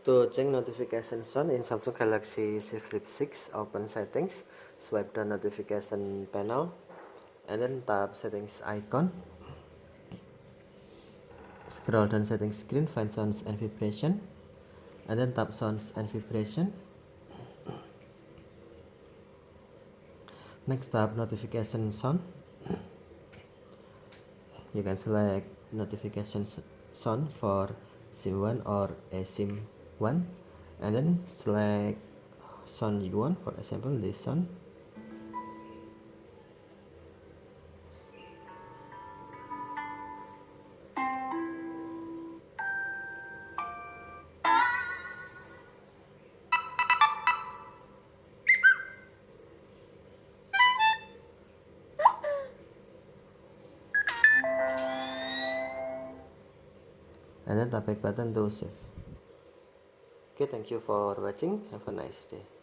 To change notification sound in Samsung Galaxy Z Flip 6, open settings, swipe the notification panel, and then tap settings icon. Scroll down settings screen, find sounds and vibration, and then tap sounds and vibration. Next, tap notification sound. You can select notification sound for SIM 1 or eSIM 1, and then select sound you want, for example this sound. And then tap back button to save. Okay, thank you for watching. Have a nice day.